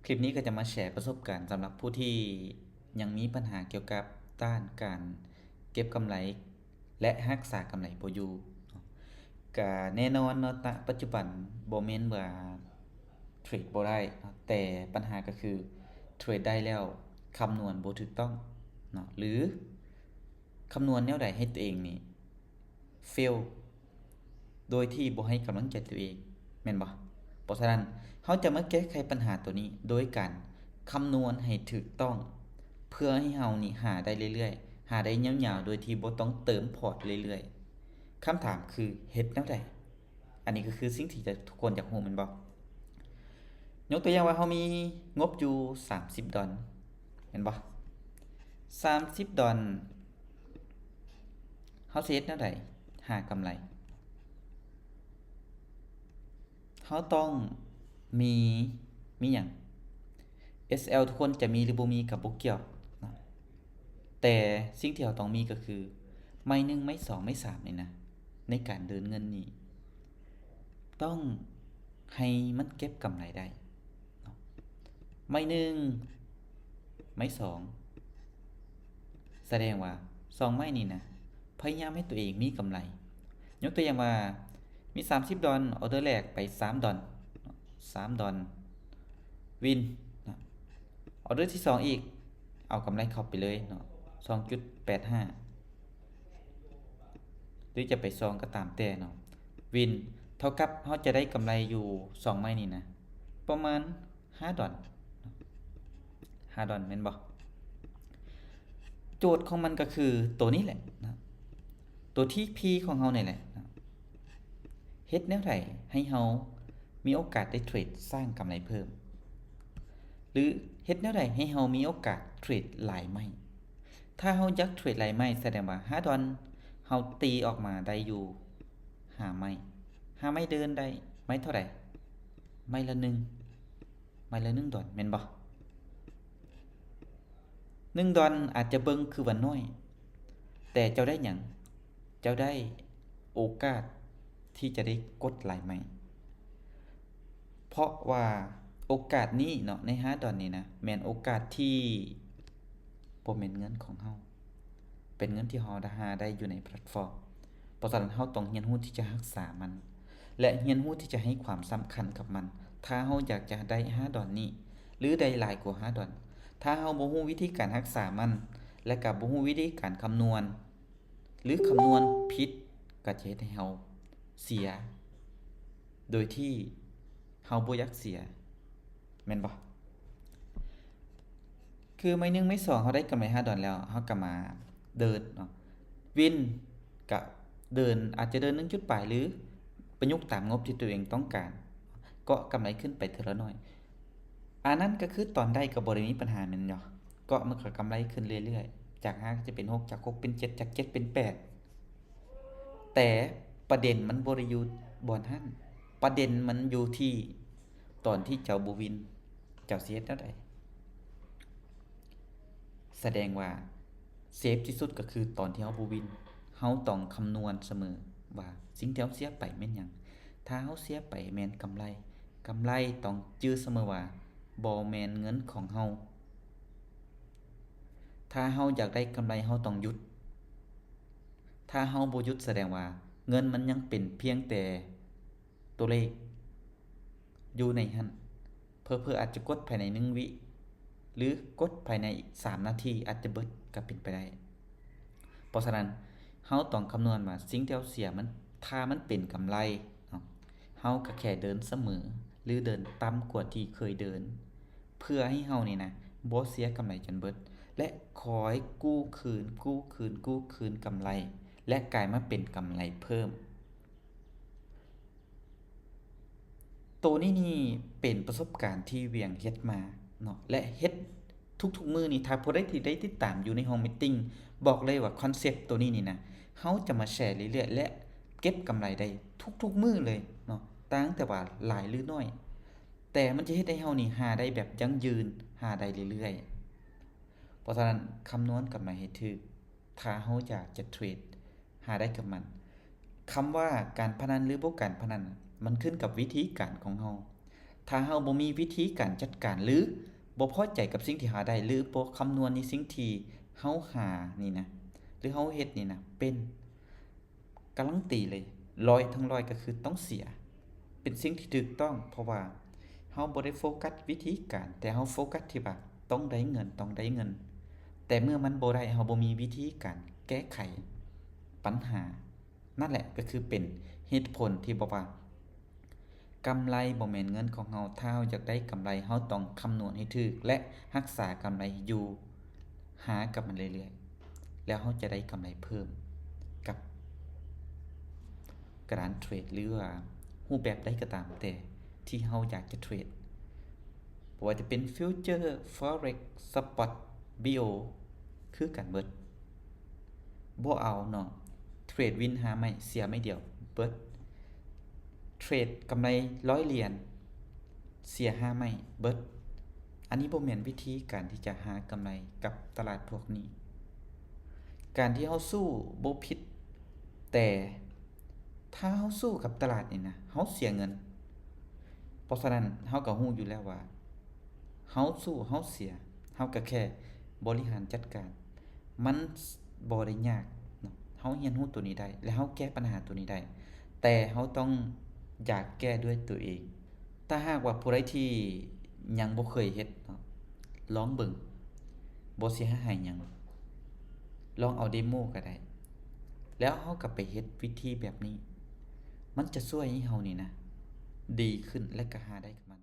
คลิปนี้ก็จะมาแชร์ประสบการณ์สำหรับผู้ที่ยังมีปัญหาเกี่ยวกับด้านการเก็บกำไรและรักษากำไรบ่อยู่ก็แน่นอนเนาะณปัจจุบันบ่แม่นว่าเทรดบ่ได้เนาะแต่ปัญหาก็คือเทรดได้แล้วคำนวณบ่ถูกต้องเนาะหรือคำนวณแนวใดให้ตัวเองนี่ fail โดยที่บ่ให้กำลังใจตัวเองแม่นบ่เพราะฉะนั้นเราจะมาแก้ไขปัญหาตัวนี้โดยการคำนวณให้ถูกต้องเพื่อให้เรานี่หาได้เรื่อยๆหาได้ยาวๆโดยที่บ่ต้องเติมพอร์ตเรื่อยๆคำถามคือเฮ็ดแนวใดอันนี้ก็คือสิ่งที่จะทุกคนอยากรู้แม่นบ่ยกตัวอย่างว่าเรามีงบอยู่$30แม่นบ่$30เราสิเฮ็ดแนวใดหากำไร เขาต้องมีมีอย่าง SL ทุกคนจะมีหรือบ่มีกับบ่เกี่ยวนะแต่สิ่งที่เราต้องมีก็คือไม้1ไม้2ไม้3นี่นะในการเดินเงินนี่ต้องให้มันเก็บกำไรได้เนาะไม้1ไม้2แสดงว่า2ไม้นี่นะพยายามให้ตัวเองมีกำไรยกตัวอย่างว่ามี$30ออเดอร์แรกไป$3$3วินนะออเดอร์ที่2อีกเอากำไรเข้าไปเลยเนาะ2.85หรือจะไป2ก็ตามแต่เนาะวินเท่ากับเราจะได้กำไรอยู่2ไม้นี่นะประมาณ$5 $5แม่นบ่โจทย์ของมันก็คือตัวนี้แหละนะตัวที่ P ของเรานี่แหละนะเฮ็ดแนวใดให้เรามีโอกาสได้เทรดสร้างกำไรเพิ่มหรือเฮ็ดแนวใดให้เรามีโอกาสเทรดหลายไม้ถ้าเราอยากเทรดหลายไม้แสดงว่า$5เราตีออกมาได้อยู่5ไม้5ไม้เดินได้ไม้เท่าใดไม้ละ1ไม้ละ$1แม่นบ่$1อาจจะเบิ่งคือว่าน้อยแต่เจ้าได้หยังเจ้าได้โอกาสที่จะได้กดหลายไม้เพราะว่าโอกาสนี้เนาะใน$5นี้นะแม่นโอกาสที่บ่แม่นเงินของเราเป็นเงินที่เราหาได้อยู่ในแพลตฟอร์มเพราะฉะนั้นเราต้องเรียนรู้ที่จะรักษามันและเรียนรู้ที่จะให้ความสำคัญกับมันถ้าเราอยากจะได้$5นี้หรือได้หลายกว่า$5ถ้าเราบ่รู้วิธีการรักษามันและก็บ่รู้วิธีการคำนวณหรือคำนวณผิดก็จะเฮ็ดให้เราเสียโดยที่เราบ่อยากเสียแม่นบ่คือไม้1ไม้2เราได้กำไร$5แล้วเราก็มาเดินเนาะวินก็เดินอาจจะเดิน1จุดปลายหรือประยุกต์ตามงบที่ตัวเองต้องการก็กำไรขึ้นไปเทื่อละน้อยอันนั้นก็คือตอนได้ก็บ่ได้มีปัญหาแม่นบ่ก็มันก็กำไรขึ้นเรื่อยๆจาก5ก็จะเป็น6จาก6เป็น7จาก7เป็น8แต่ประเด็นมันบ่ได้อยู่บ่อนหั้นประเด็นมันอยู่ที่ตอนที่เจ้าบ่วินเจ้าสิเฮ็ดแนวใด แสดงว่าเซฟที่สุดก็คือตอนที่เราบ่วินเราต้องคำนวณเสมอว่าสิ่งที่เราเสียไปแม่นหยังถ้าเราเสียไปแม่นกำไรกำไรต้องจื้อเสมอว่าบ่แม่นเงินของเราถ้าเราอยากได้กำไรเราต้องหยุดถ้าเราบ่หยุดแสดงว่าเงินมันยังเป็นเพียงแต่ตัวเลขอยู่ในหั้นเผลอๆอาจจะกดภายใน1วิหรือกดภายใน3นาทีอาจจะเบิดก็เป็นไปได้เพราะฉะนั้นเราต้องคำนวณว่าสิ่งที่เราเสียมันถ้ามันเป็นกำไรเนาะเราก็แค่เดินเสมอหรือเดินต่ำกว่าที่เคยเดินเพื่อให้เรานี่นะบ่เสียกำไรจนเบิดและคอยกู้คืนกู้คืนกู้คืนกำไรและกลายมาเป็นกำไรเพิ่ม ตัวนี้นี่เป็นประสบการณ์ที่เวียงเฮ็ดมาเนาะและเฮ็ดทุกๆมื้อนี่ถ้าผู้ใดที่ได้ติดตามอยู่ในห้องมีตติงบอกเลยว่าคอนเซปต์ตัวนี้นี่นะเราจะมาแชร์เรื่อยๆและเก็บกำไรได้ทุกๆมื้อเลยเนาะต่างแต่ว่าหลายหรือน้อยแต่มันจะเฮ็ดให้เรานี่หาได้แบบยั่งยืนหาได้เรื่อยๆเพราะฉะนั้นคำนวณกำไรให้ถูกถ้าเราอยากจะเทรดหาได้กับมัน คำว่าการพนันหรือบ่การพนันมันขึ้นกับวิธีการของเรา ถ้าเฮาบ่มีวิธีการจัดการหรือบ่พอใจกับสิ่งที่หาได้หรือบ่คำนวณในสิ่งที่เฮาหานี่นะหรือเฮาเฮ็ดนี่นะเป็นการันตีเลย100ทั้ง100ก็คือต้องเสียเป็นสิ่งที่ถูกต้องเพราะว่าเฮาบ่ได้โฟกัสวิธีการแต่เฮาโฟกัสที่ว่าต้องได้เงินต้องได้เงินแต่เมื่อมันบ่ได้เฮาบ่มีวิธีการแก้ไขปัญหานั่นแหละก็คือเป็นเหตุผลที่บอกว่ากำไรบ่แม่นเงินของเฮาถ้าเฮาอยากได้กำไรเฮาต้องคำนวณให้ถูกและรักษากำไรอยู่หากับมันเรื่อยๆแล้วเฮาจะได้กำไรเพิ่มกับการเทรดหรือว่ารูปแบบใดก็ตามแต่ที่เฮาอยากจะเทรดบ่ว่าจะเป็นฟิวเจอร์ Forex Spot BO คือกันเบิดบ่เอาเนาะเทรดวินหาไม่เสียไม่เดียวเบิดเทรดกำไร100เหรียญเสีย5ไม่เบิดอันนี้บ่แม่นวิธีการที่จะหากำไรกับตลาดพวกนี้การที่เฮาสู้บ่ผิดแต่ถ้าเฮาสู้กับตลาดนี่นะเฮาเสียเงินเพราะฉะนั้นเฮาก็รู้อยู่แล้วว่าเฮาสู้เฮาเสียเฮาก็แค่บริหารจัดการมันบ่ได้ยากเนาะเฮาเรียนรู้ตัวนี้ได้และเฮาแก้ปัญหาตัวนี้ได้แต่เฮาต้องอยากแก้ด้วยตัวเองถ้าหากว่าผู้ใดที่ยังบ่เคยเฮ็ดเนาะลองเบิ่งบ่เสียหายหยังลองเอาเดโมก็ได้แล้วเฮาก็ไปเฮ็ดวิธีแบบนี้มันจะช่วยให้เฮานี่นะดีขึ้นและก็หาได้กับมัน